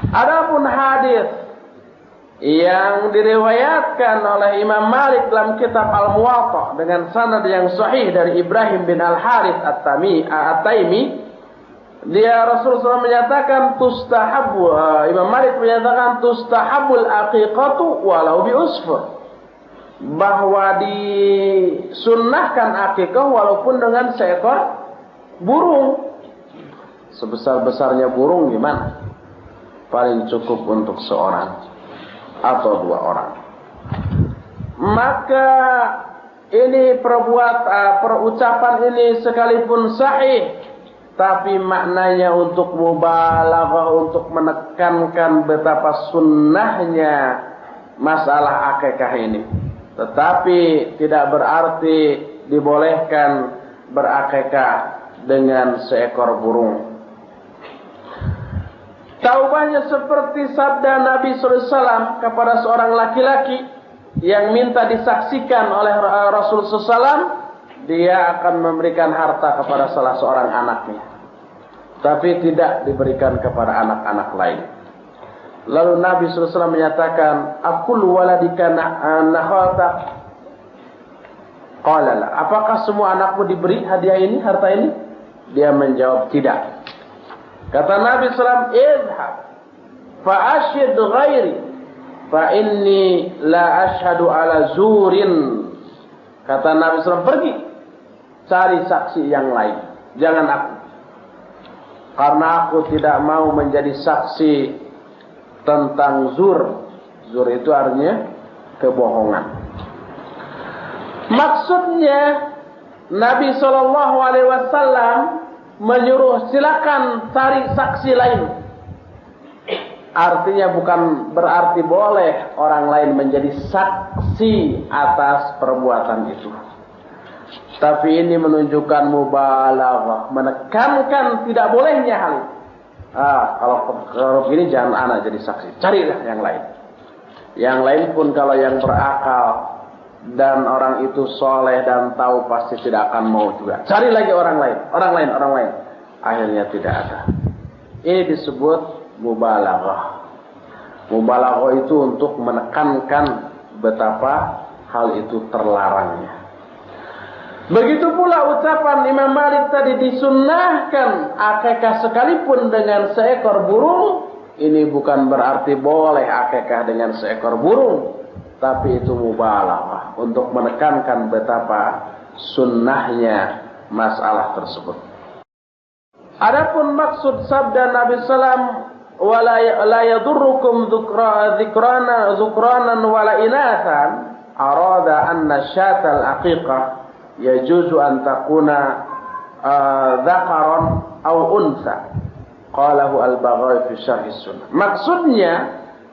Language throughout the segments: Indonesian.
Adapun hadis yang diriwayatkan oleh Imam Malik dalam kitab Al-Muwatta dengan sanad yang sahih dari Ibrahim bin Al-Harits At-Taimi, dia Rasulullah SAW menyatakan tustahabu, Imam Malik menyatakan tustahabul aqiqatu walau bi usfur, bahwa disunnahkan akikah walaupun dengan seekor burung. Sebesar-besarnya burung gimana? Paling cukup untuk seorang atau dua orang. Maka ini perucapan ini sekalipun sahih, tapi maknanya untuk mubalaghah, untuk menekankan betapa sunnahnya masalah akikah ini. Tetapi tidak berarti dibolehkan berakikah dengan seekor burung. Taubahnya seperti sabda Nabi SAW kepada seorang laki-laki yang minta disaksikan oleh Rasul SAW, dia akan memberikan harta kepada salah seorang anaknya, tapi tidak diberikan kepada anak-anak lain. Lalu Nabi SAW menyatakan, "Akul waladika nakhalta?" Qala la. Apakah semua anakmu diberi hadiah ini, harta ini? Dia menjawab, tidak. Kata Nabi SAW, "Idhab fa'ashid ghairi fa inni la ashhadu ala zurin." Kata Nabi SAW, pergi cari saksi yang lain, jangan aku, karena aku tidak mau menjadi saksi tentang zur. Zur itu artinya kebohongan. Maksudnya Nabi SAW menyuruh silakan cari saksi lain. Artinya bukan berarti boleh orang lain menjadi saksi atas perbuatan itu. Tapi ini menunjukkan mubalaghah, menekankan tidak bolehnya hal itu. Kalau begini jangan anak jadi saksi, carilah yang lain. Yang lain pun kalau yang berakal dan orang itu soleh dan tahu pasti tidak akan mau juga. Cari lagi orang lain. Akhirnya tidak ada. Ini disebut mubalaghah. Mubalaghah itu untuk menekankan betapa hal itu terlarangnya. Begitu pula ucapan Imam Malik tadi, disunnahkan akikah sekalipun dengan seekor burung. Ini bukan berarti boleh akikah dengan seekor burung, tapi itu mubalaghah untuk menekankan betapa sunnahnya masalah tersebut. Adapun maksud sabda Nabi sallam, "Wala yadurrukum zukranan wala inathan," arada anna syatal aqiqah yajuzu an takuna dzakaran aw unsa. Qalahu al-Baghawi fi syarh sunnah. Maksudnya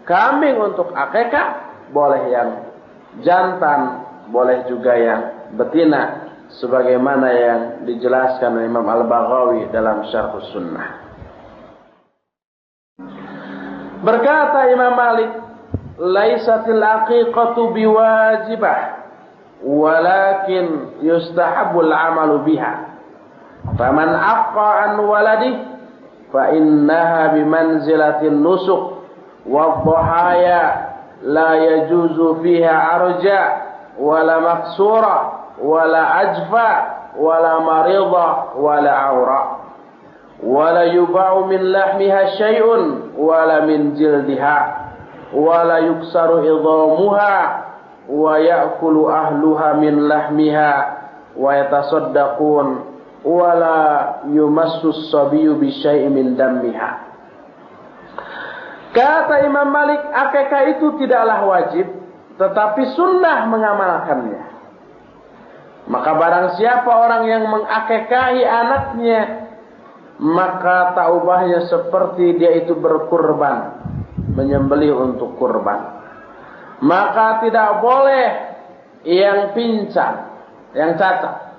kambing untuk akikah boleh yang jantan, boleh juga yang betina, sebagaimana yang dijelaskan oleh Imam Al-Baghawi dalam Syarh Sunnah. Berkata Imam Malik, "Laisatil aqiqatu biwajibah, walakin yustahabul amalu biha. Faman aqqa an waladihi fa innaha bimanzilatin nusuk wa dhahaya la yajuzu fiha arja wala maksura wala ajfa wala marida wala aura wala yuba'u min lahmiha syai'un wala min jildiha wala yuksaru idhamuha wa ya'kulu ahluha min lahmiha wa yatasaddaqun wala yumassu as-sabiyyu bi syai'in min dammiha." Kata Imam Malik, akikah itu tidaklah wajib, tetapi sunnah mengamalkannya. Maka barang siapa orang yang mengakikahi anaknya, maka taubahnya seperti dia itu berkurban, menyembelih untuk kurban. Maka tidak boleh yang pincang, yang cacat,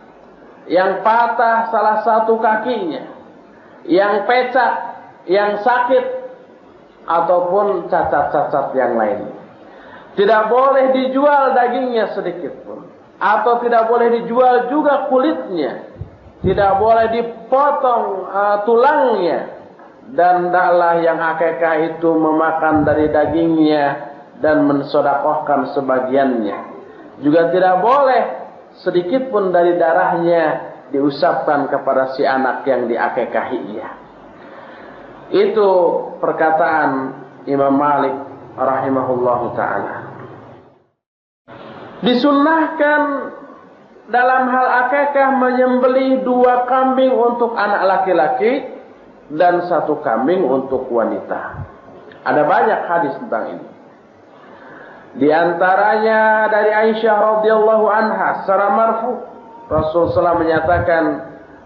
yang patah salah satu kakinya, yang pecah, yang sakit, ataupun cacat-cacat yang lain. Tidak boleh dijual dagingnya sedikit pun, atau tidak boleh dijual juga kulitnya, tidak boleh dipotong tulangnya, dan hendaklah yang akikah itu memakan dari dagingnya dan mensedekahkan sebagiannya. Juga tidak boleh sedikit pun dari darahnya diusapkan kepada si anak yang diakikahinya. Itu perkataan Imam Malik rahimahullahu ta'ala. Disunnahkan dalam hal akikah menyembelih 2 kambing untuk anak laki-laki dan 1 kambing untuk wanita. Ada banyak hadis tentang ini. Di antaranya dari Aisyah radhiyallahu anha secara marfu, Rasulullah menyatakan,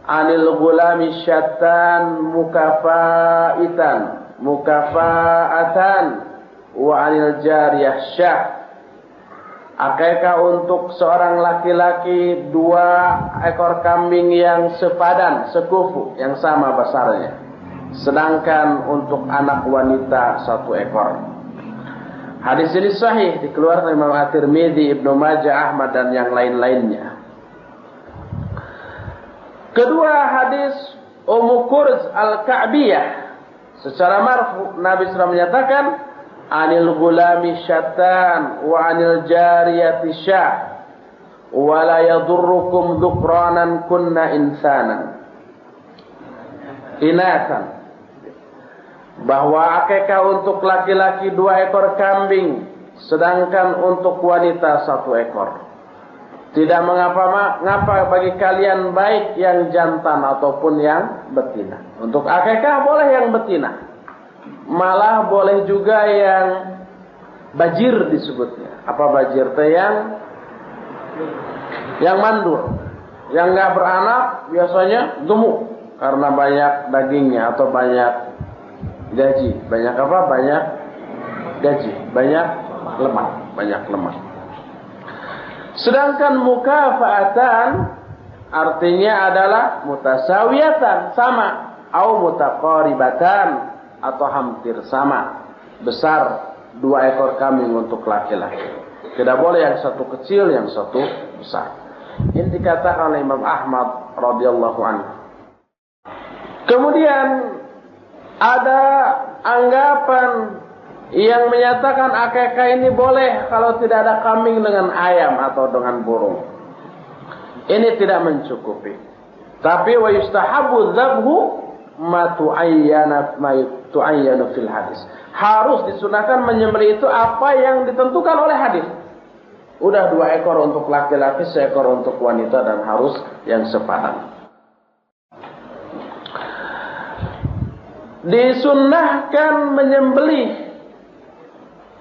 "Anil gulami syatan mukafaatan wa anil jariyah syah." Akikah untuk seorang laki-laki 2 ekor kambing yang sepadan, sekufu, yang sama besarnya. Sedangkan untuk anak wanita 1 ekor. Hadis ini sahih, dikeluarkan oleh Imam At-Tirmidzi, Ibnu Majah, Ahmad dan yang lain-lainnya. Kedua hadis Ummu Kurz Al-Ka'biyah secara marfu, Nabi SAW menyatakan, "Anil gulami syatan wa anil jariyati syah wa la yadurrukum dhukranan kunna insanan." Inatan. Bahwa akikah untuk laki-laki 2 ekor kambing, sedangkan untuk wanita 1 ekor. Tidak mengapa bagi kalian baik yang jantan ataupun yang betina. Untuk akikah boleh yang betina. Malah boleh juga yang bajir disebutnya. Apa bajir? Yang mandul. Yang nggak beranak biasanya gemuk karena banyak dagingnya atau banyak gaji. Banyak apa? Banyak gaji. Banyak lemak. Sedangkan mukafaatan artinya adalah mutasawiyatan, sama, atau mutaqaribatan, atau hampir sama. Besar 2 ekor kambing untuk laki-laki. Tidak boleh yang 1 kecil, yang 1 besar. Ini dikatakan oleh Imam Ahmad radhiyallahu anhu. Kemudian ada anggapan yang menyatakan akikah ini boleh kalau tidak ada kambing dengan ayam atau dengan burung. Ini tidak mencukupi. Tapi wa yustahabu dzabhu ma tu'ayyana fil hadis. Harus disunahkan menyembelih itu apa yang ditentukan oleh hadis. Udah 2 ekor untuk laki-laki, 1 ekor untuk wanita, dan harus yang sepadan. Disunnahkan menyembelih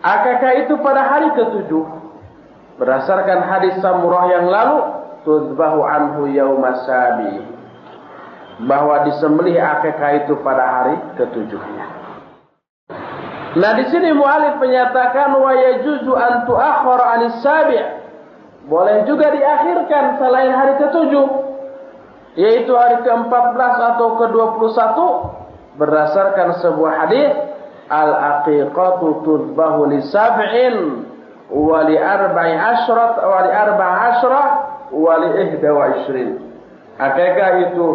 akikah itu pada hari ke-7 berdasarkan hadis Samurah yang lalu, tudbahu anhu yaumas sabi, bahwa disembelih akikah itu pada hari ke-7-nya. Nah, di sini mu'alif menyatakan wa yajuzu an tu'akhkhara anis sabi', boleh juga diakhirkan selain hari ke-7, yaitu hari ke-14 atau ke-21, berdasarkan sebuah hadis, al-aqiqatu tudbahu li sab'in wa li arba'i asyrat wa li arba'a asyra wa li 21. Akikah itu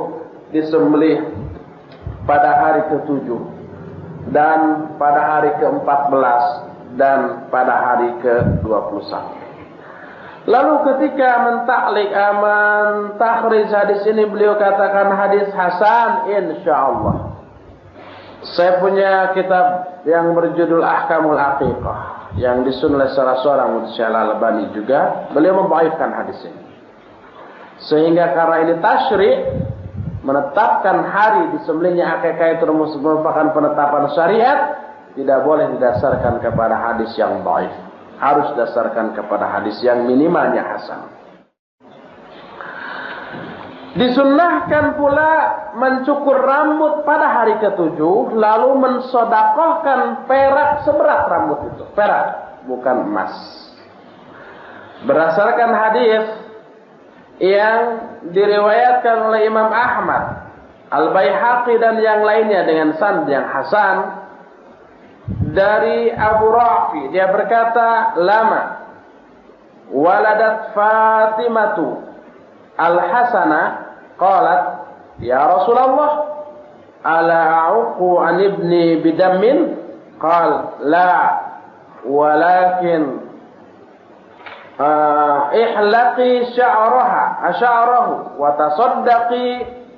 disembelih pada hari ke-7 dan pada hari ke-14 dan pada hari ke-21. Lalu ketika mentakhrij hadis ini, beliau katakan hadis hasan insyaallah. Saya punya kitab yang berjudul Ahkamul Aqiqah yang disusun oleh salah seorang Syekh Al-Albani juga. Beliau membaikkan hadis ini. Sehingga karena ini tasyri', menetapkan hari disembelihnya akikah itu merupakan penetapan syariat, tidak boleh didasarkan kepada hadis yang dhaif. Harus didasarkan kepada hadis yang minimalnya hasan. Disunnahkan pula mencukur rambut pada hari ke-7, lalu mensedekahkan perak seberat rambut itu. Perak, bukan emas. Berdasarkan hadis yang diriwayatkan oleh Imam Ahmad, Al-Baihaqi dan yang lainnya dengan sanad yang hasan dari Abu Rafi, dia berkata, "Lama waladat Fatimatu Al-Hasana qalat, ya Rasulullah, ala a'uqu an ibni bidammin? Qal la, walakin ihlaqi sya'rahu wa tasaddaqi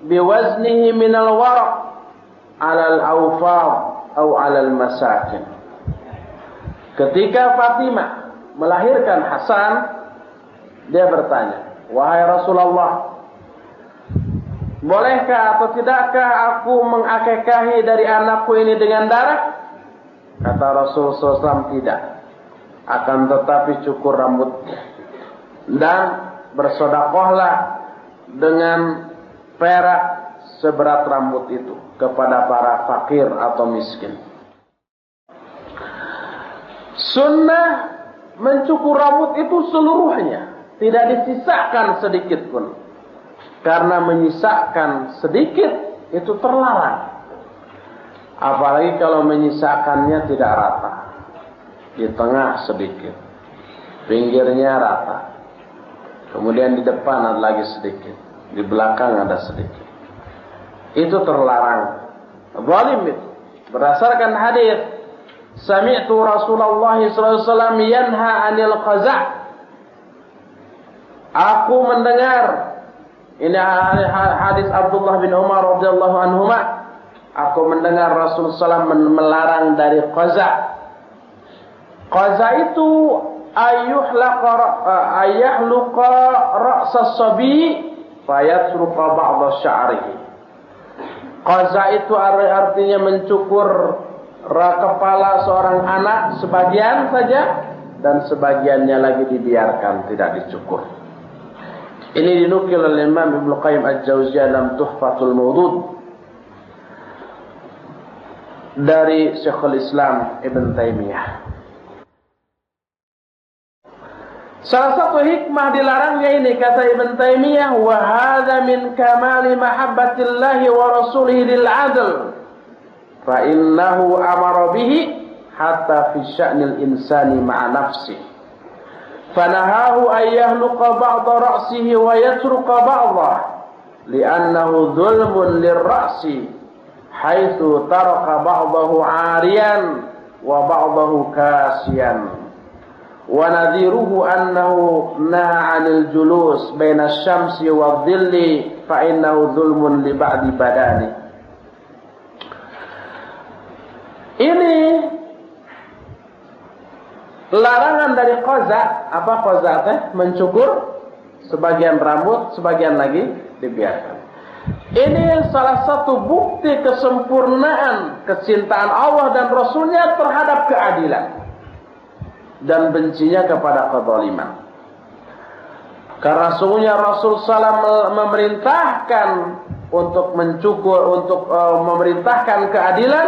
biwaznihi minal waraq alal awfad atau alal masakin. Ketika Fatimah melahirkan Hasan, dia bertanya, wahai Rasulullah, bolehkah atau tidakkah aku mengakekahi dari anakku ini dengan darah? Kata Rasulullah SAW, tidak. Akan tetapi cukur rambutnya dan bersedekahlah dengan perak seberat rambut itu kepada para fakir atau miskin. Sunnah mencukur rambut itu seluruhnya, tidak disisakan sedikit pun. Karena menyisakan sedikit itu terlarang. Apalagi kalau menyisakannya tidak rata. Di tengah sedikit, pinggirnya rata, kemudian di depan ada lagi sedikit, di belakang ada sedikit. Itu terlarang. Zalim itu. Berdasarkan hadis, sami'tu Rasulullah SAW yanha 'anil qaza'. Aku mendengar, ini hadis Abdullah bin Umar radhiyallahu anhuma, aku mendengar Rasulullah SAW melarang dari qaza'. Qaza itu ayyuhluqa ra'sas sabi fayatruqa ba'dha sya'rihi. Qaza itu artinya mencukur kepala seorang anak sebagian saja dan sebagiannya lagi dibiarkan, tidak dicukur. Ini dinukil oleh Imam Ibnu Qayyim Al-Jauziyah dalam Tuhfatul Mawdud dari Syekhul Islam Ibn Taimiyah. Salah satu hikmah dilarangnya ini, kata Ibn Taimiyah, wa hadza min kamali mahabbatillahi wa rasulihi lil 'adl. Fa innahu amara bihi hatta fi sya'nil insani ma'a nafsi. Fanahahu an yahluqa ba'da ra'sihi wa yatruka ba'dah li'annahu dhulmun lirra'si haitsu taraka ba'dahu 'ariyan wa ba'dahu kasiyan. Wa nadhiruhu annahu naha 'anil julus baina asy-syamsi wadh-dhilli fa innahu dhulmun li ba'di badani. Ini larangan dari qaza. Apa qaza teh? Mencukur sebagian rambut, sebagian lagi dibiarkan. Ini salah satu bukti kesempurnaan kecintaan Allah dan Rasulnya terhadap keadilan dan bencinya kepada kezaliman. Karena sungguhnya Rasul SAW memerintahkan untuk mencukur, untuk memerintahkan keadilan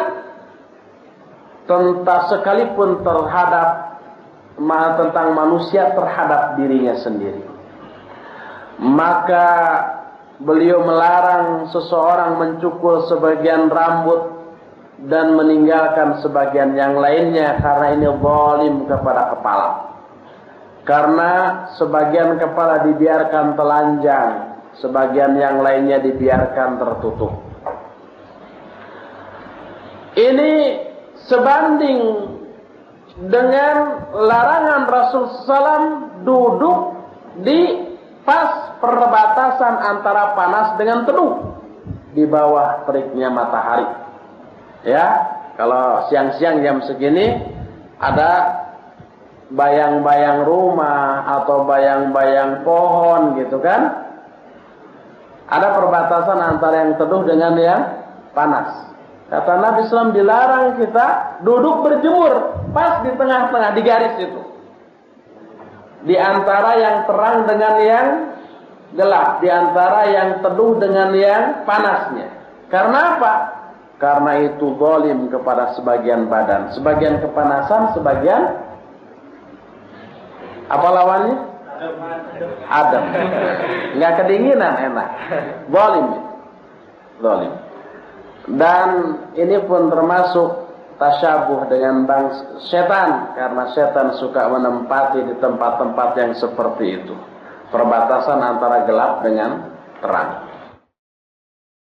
sekalipun tentang manusia terhadap dirinya sendiri. Maka beliau melarang seseorang mencukur sebagian rambut dan meninggalkan sebagian yang lainnya, karena ini zalim kepada kepala. Karena sebagian kepala dibiarkan telanjang, sebagian yang lainnya dibiarkan tertutup. Ini sebanding dengan larangan Rasul SAW duduk di pas perbatasan antara panas dengan teduh di bawah teriknya matahari. Ya, kalau siang-siang jam segini ada bayang-bayang rumah atau bayang-bayang pohon gitu kan. Ada perbatasan antara yang teduh dengan yang panas. Kata Nabi SAW, dilarang kita duduk berjemur pas di tengah-tengah, di garis itu. Di antara yang terang dengan yang gelap, di antara yang teduh dengan yang panasnya. Karena apa? Karena itu zalim kepada sebagian badan, sebagian kepanasan, sebagian apa lawannya? Adem. Nggak kedinginan, enak. Zalim. Zalim. Dan ini pun termasuk tasyabuh dengan setan, karena setan suka menempati di tempat-tempat yang seperti itu, perbatasan antara gelap dengan terang.